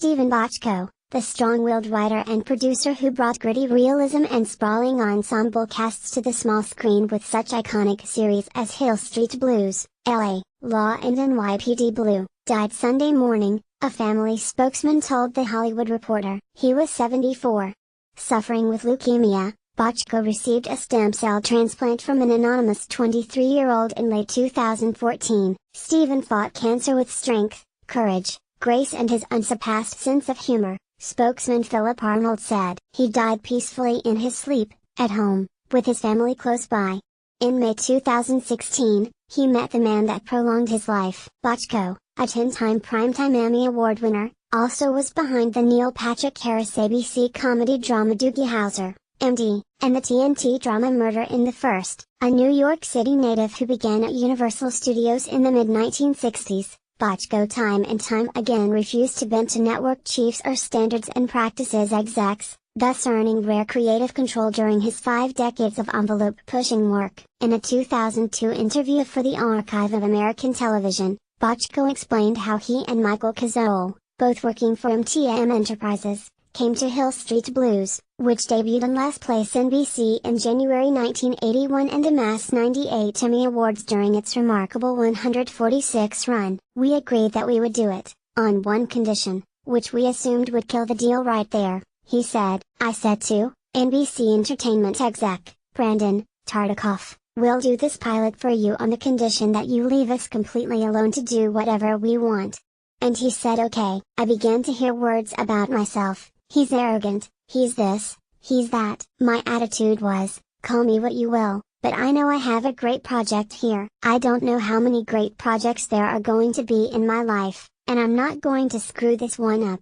Steven Bochco, the strong-willed writer and producer who brought gritty realism and sprawling ensemble casts to the small screen with such iconic series as Hill Street Blues, LA Law and NYPD Blue, died Sunday morning, a family spokesman told The Hollywood Reporter. He was 74. Suffering with leukemia, Bochco received a stem cell transplant from an anonymous 23-year-old in late 2014. Steven fought cancer with strength, courage, grace and his unsurpassed sense of humor, spokesman Philip Arnold said. He died peacefully in his sleep, at home, with his family close by. In May 2016, he met the man that prolonged his life. Bochco, a 10-time Primetime Emmy Award winner, also was behind the Neil Patrick Harris ABC comedy drama Doogie Howser, MD, and the TNT drama Murder in the First. A New York City native who began at Universal Studios in the mid-1960s, Bochco time and time again refused to bend to network chiefs or standards and practices execs, thus earning rare creative control during his 5 decades of envelope-pushing work. In a 2002 interview for the Archive of American Television, Bochco explained how he and Michael Cazole, both working for MTM Enterprises, came to Hill Street Blues, which debuted on Last Place NBC in January 1981 and amassed 98 Emmy Awards during its remarkable 146 run. We agreed that we would do it, on one condition, which we assumed would kill the deal right there, he said. I said to NBC Entertainment exec, Brandon Tartikoff, we'll do this pilot for you on the condition that you leave us completely alone to do whatever we want. And he said okay. I began to hear words about myself. He's arrogant, he's this, he's that. My attitude was, call me what you will, but I know I have a great project here. I don't know how many great projects there are going to be in my life, and I'm not going to screw this one up.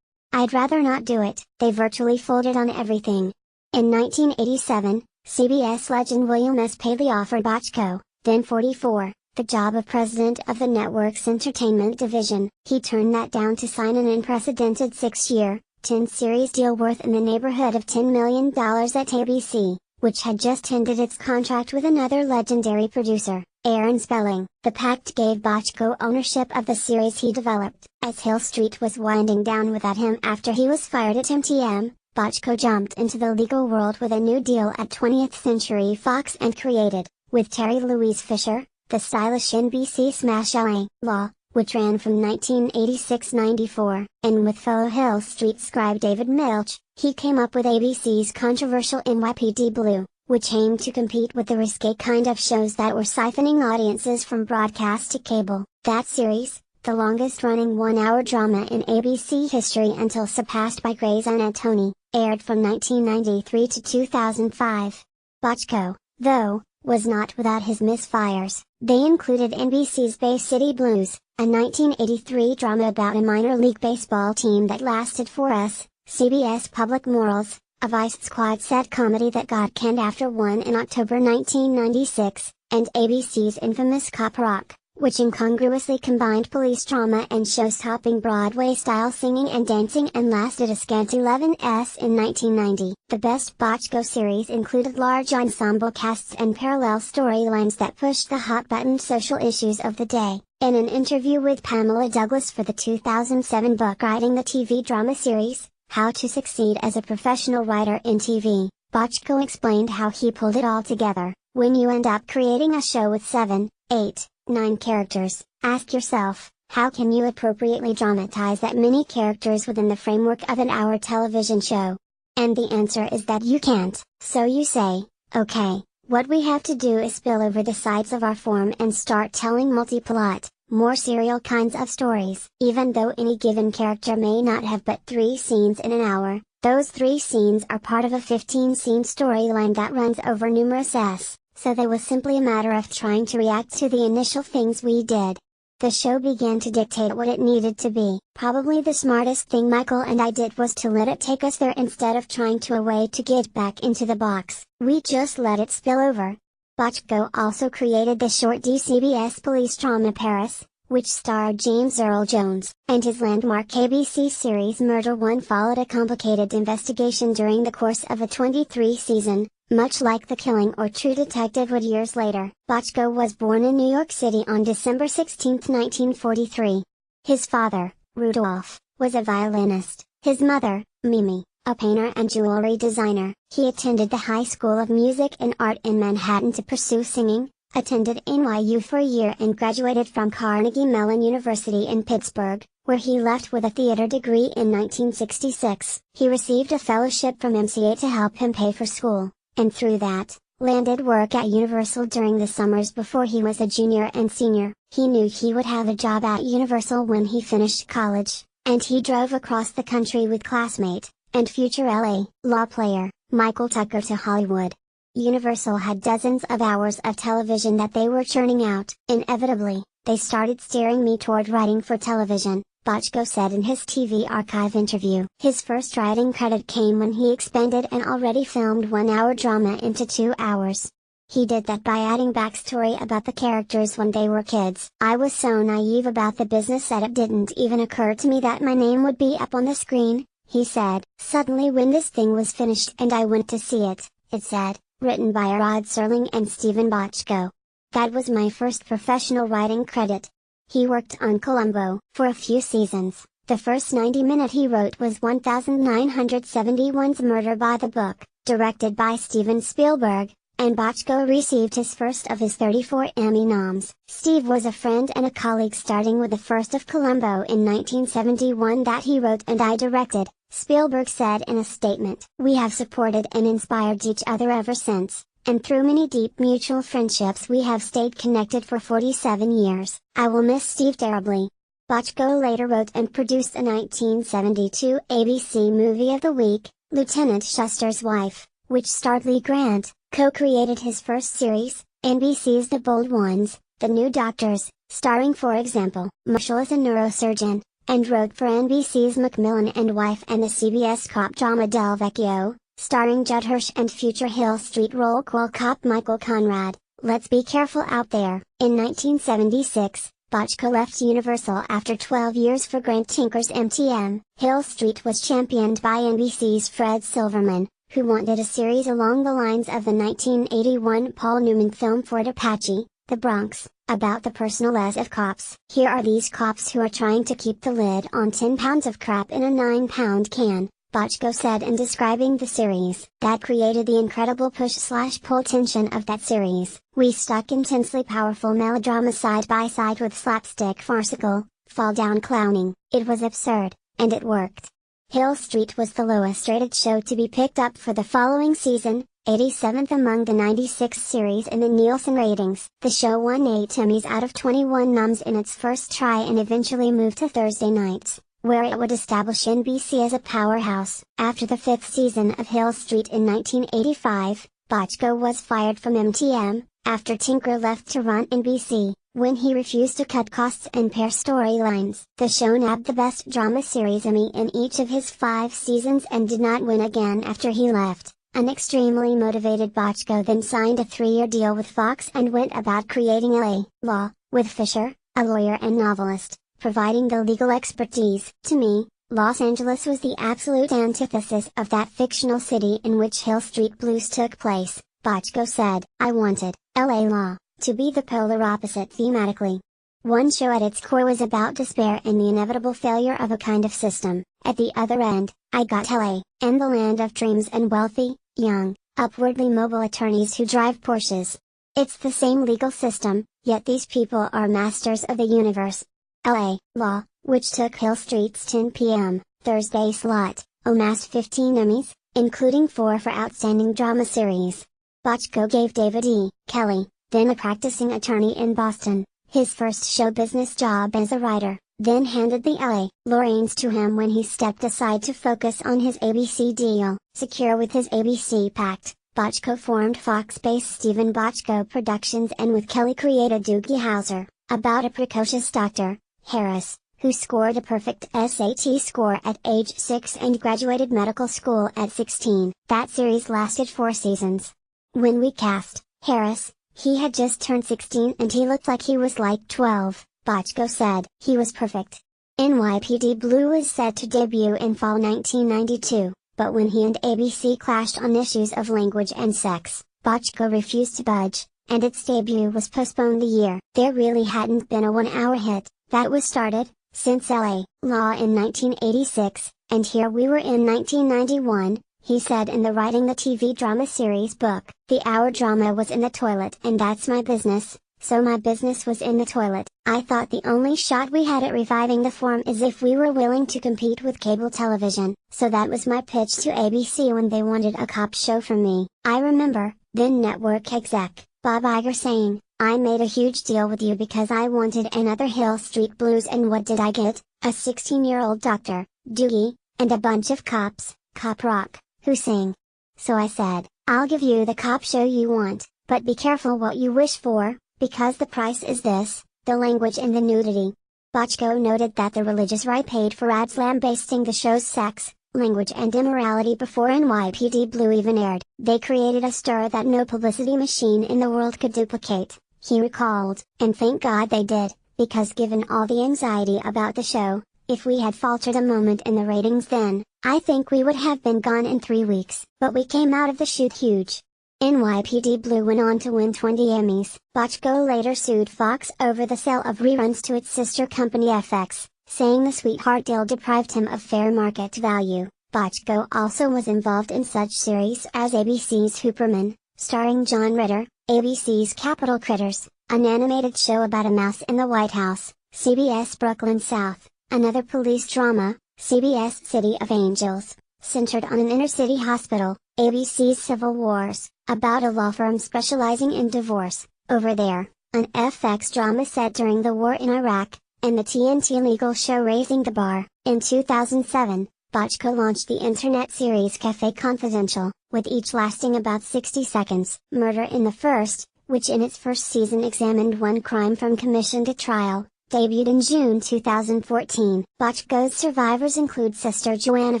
I'd rather not do it. They virtually folded on everything. In 1987, CBS legend William S. Paley offered Bochco, then 44, the job of president of the network's entertainment division. He turned that down to sign an unprecedented 6-year, 10-series deal worth in the neighborhood of $10 million at ABC, which had just ended its contract with another legendary producer, Aaron Spelling. The pact gave Bochco ownership of the series he developed. As Hill Street was winding down without him after he was fired at MTM, Bochco jumped into the legal world with a new deal at 20th Century Fox and created, with Terry Louise Fisher, the stylish NBC smash LA Law, which ran from 1986-94, and with fellow Hill Street scribe David Milch, he came up with ABC's controversial NYPD Blue, which aimed to compete with the risque kind of shows that were siphoning audiences from broadcast to cable. That series, the longest-running one-hour drama in ABC history until surpassed by Grey's Anatomy, aired from 1993 to 2005. Bochco, though, was not without his misfires. They included NBC's Bay City Blues, a 1983 drama about a minor league baseball team that lasted 4 us, CBS Public Morals, a Vice Squad set comedy that got canned after one in October 1996, and ABC's infamous Cop Rock, which incongruously combined police drama and show-stopping Broadway-style singing and dancing and lasted a scant 11s in 1990. The best Bochco series included large ensemble casts and parallel storylines that pushed the hot-button social issues of the day. In an interview with Pamela Douglas for the 2007 book Writing the TV Drama Series, How to Succeed as a Professional Writer in TV, Bochco explained how he pulled it all together. When you end up creating a show with 7, 8, 9 characters, ask yourself, how can you appropriately dramatize that many characters within the framework of an hour television show? And the answer is that you can't. So you say, okay, what we have to do is spill over the sides of our form and start telling multi-plot, more serial kinds of stories. Even though any given character may not have but 3 scenes in an hour, those 3 scenes are part of a 15-scene storyline that runs over numerous s. So it was simply a matter of trying to react to the initial things we did. The show began to dictate what it needed to be. Probably the smartest thing Michael and I did was to let it take us there instead of trying to a way to get back into the box. We just let it spill over. Bochco also created the short DCBS police drama Paris, which starred James Earl Jones, and his landmark ABC series Murder One followed a complicated investigation during the course of a 23-season, much like The Killing or True Detective would years later. Bochco was born in New York City on December 16, 1943. His father, Rudolph, was a violinist. His mother, Mimi, a painter and jewelry designer. He attended the High School of Music and Art in Manhattan to pursue singing, attended NYU for a year and graduated from Carnegie Mellon University in Pittsburgh, where he left with a theater degree in 1966. He received a fellowship from MCA to help him pay for school, and through that, landed work at Universal during the summers before he was a junior and senior. He knew he would have a job at Universal when he finished college, and he drove across the country with classmate, and future LA law player, Michael Tucker to Hollywood. Universal had dozens of hours of television that they were churning out. Inevitably, they started steering me toward writing for television, Bochco said in his TV archive interview. His first writing credit came when he expanded an already filmed 1-hour drama into 2 hours. He did that by adding backstory about the characters when they were kids. I was so naive about the business that it didn't even occur to me that my name would be up on the screen, he said. Suddenly when this thing was finished and I went to see it said, written by Rod Serling and Stephen Bochco. That was my first professional writing credit. He worked on Columbo for a few seasons. The first 90-minute he wrote was 1971's Murder by the Book, directed by Steven Spielberg, and Bochco received his first of his 34 Emmy noms. Steve was a friend and a colleague starting with the first of Columbo in 1971 that he wrote and I directed, Spielberg said in a statement. We have supported and inspired each other ever since, and through many deep mutual friendships we have stayed connected for 47 years. I will miss Steve terribly. Bochco later wrote and produced a 1972 ABC Movie of the Week, Lieutenant Schuster's Wife, which starred Lee Grant, co-created his first series, NBC's The Bold Ones, The New Doctors, starring for example, Marshall as a neurosurgeon, and wrote for NBC's Macmillan and Wife and the CBS cop drama Del Vecchio, starring Judd Hirsch and future Hill Street roll call cop Michael Conrad. Let's be careful out there. In 1976, Bochco left Universal after 12 years for Grant Tinker's MTM. Hill Street was championed by NBC's Fred Silverman, who wanted a series along the lines of the 1981 Paul Newman film Fort Apache, The Bronx, about the personal lives of cops. Here are these cops who are trying to keep the lid on 10 pounds of crap in a 9-pound can, Bochco said in describing the series. That created the incredible push/pull tension of that series. We stuck intensely powerful melodrama side by side with slapstick farcical, fall-down clowning. It was absurd, and it worked. Hill Street was the lowest rated show to be picked up for the following season, 87th among the 96 series in the Nielsen ratings. The show won 8 Emmys out of 21 noms in its first try and eventually moved to Thursday nights, where it would establish NBC as a powerhouse. After the 5th season of Hill Street in 1985, Bochco was fired from MTM, after Tinker left to run NBC, when he refused to cut costs and pair storylines. The show nabbed the Best Drama Series Emmy in each of his 5 seasons and did not win again after he left. An extremely motivated Bochco then signed a 3-year deal with Fox and went about creating LA Law, with Fisher, a lawyer and novelist, providing the legal expertise. To me, Los Angeles was the absolute antithesis of that fictional city in which Hill Street Blues took place, Bochco said. I wanted LA Law to be the polar opposite thematically. One show at its core was about despair and the inevitable failure of a kind of system. At the other end, I got LA, and the land of dreams and wealthy, young, upwardly mobile attorneys who drive Porsches. It's the same legal system, yet these people are masters of the universe. LA Law, which took Hill Street's 10 p.m. Thursday slot, amassed 15 Emmys, including 4 for Outstanding Drama Series. Bochco gave David E. Kelley, then a practicing attorney in Boston, his first show business job as a writer, then handed the LA Law reins to him when he stepped aside to focus on his ABC deal. Secure with his ABC pact, Bochco formed Fox-based Stephen Bochco Productions and with Kelley created Doogie Howser, about a precocious Dr. Harris, who scored a perfect SAT score at age 6 and graduated medical school at 16. That series lasted 4 seasons. When we cast Harris, he had just turned 16 and he looked like he was like 12, Bochco said. He was perfect. NYPD Blue is set to debut in fall 1992, but when he and ABC clashed on issues of language and sex, Bochco refused to budge, and its debut was postponed a year. There really hadn't been a 1-hour hit that was started, since LA law in 1986, and here we were in 1991, he said in the Writing the TV Drama Series book. The hour drama was in the toilet, and that's my business, so my business was in the toilet. I thought the only shot we had at reviving the form is if we were willing to compete with cable television, so that was my pitch to ABC when they wanted a cop show from me. I remember, then network exec, Bob Iger saying, I made a huge deal with you because I wanted another Hill Street Blues, and what did I get? A 16-year-old doctor, Doogie, and a bunch of cops, cop rock, who sing. So I said, I'll give you the cop show you want, but be careful what you wish for, because the price is this, the language and the nudity. Bochco noted that the religious right paid for ads lambasting the show's sex, language and immorality before NYPD Blue even aired. They created a stir that no publicity machine in the world could duplicate, he recalled. And thank God they did, because given all the anxiety about the show, if we had faltered a moment in the ratings then, I think we would have been gone in 3 weeks. But we came out of the chute huge. NYPD Blue went on to win 20 Emmys. Bochco later sued Fox over the sale of reruns to its sister company FX, saying the sweetheart deal deprived him of fair market value. Bochco also was involved in such series as ABC's Hooperman, starring John Ritter, ABC's Capitol Critters, an animated show about a mouse in the White House, CBS Brooklyn South, another police drama, CBS City of Angels, centered on an inner-city hospital, ABC's Civil Wars, about a law firm specializing in divorce, Over There, an FX drama set during the war in Iraq, and the TNT legal show Raising the Bar. In 2007, Bochco launched the internet series Cafe Confidential, with each lasting about 60 seconds. Murder in the First, which in its first season examined one crime from commission to trial, debuted in June 2014. Bochco's survivors include sister Joanna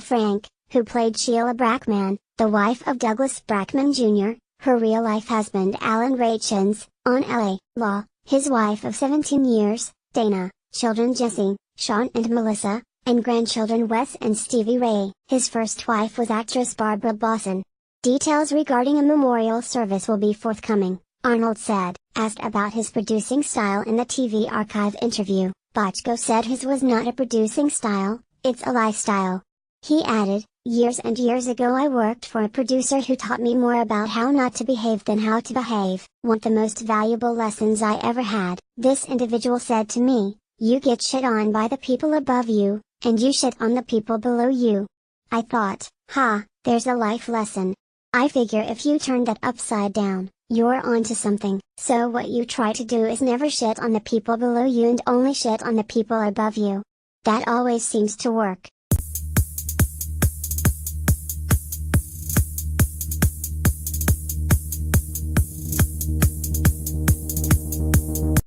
Frank, who played Sheila Brackman, the wife of Douglas Brackman Jr., her real-life husband Alan Rachins, on LA Law, his wife of 17 years, Dana, children Jesse, Sean and Melissa, and grandchildren Wes and Stevie Ray. His first wife was actress Barbara Bosson. Details regarding a memorial service will be forthcoming, Arnold said. Asked about his producing style in the TV Archive interview, Bochco said his was not a producing style, it's a lifestyle. He added, years and years ago I worked for a producer who taught me more about how not to behave than how to behave. One of the most valuable lessons I ever had. This individual said to me, you get shit on by the people above you, and you shit on the people below you. I thought, there's a life lesson. I figure if you turn that upside down, you're onto something. So what you try to do is never shit on the people below you and only shit on the people above you. That always seems to work.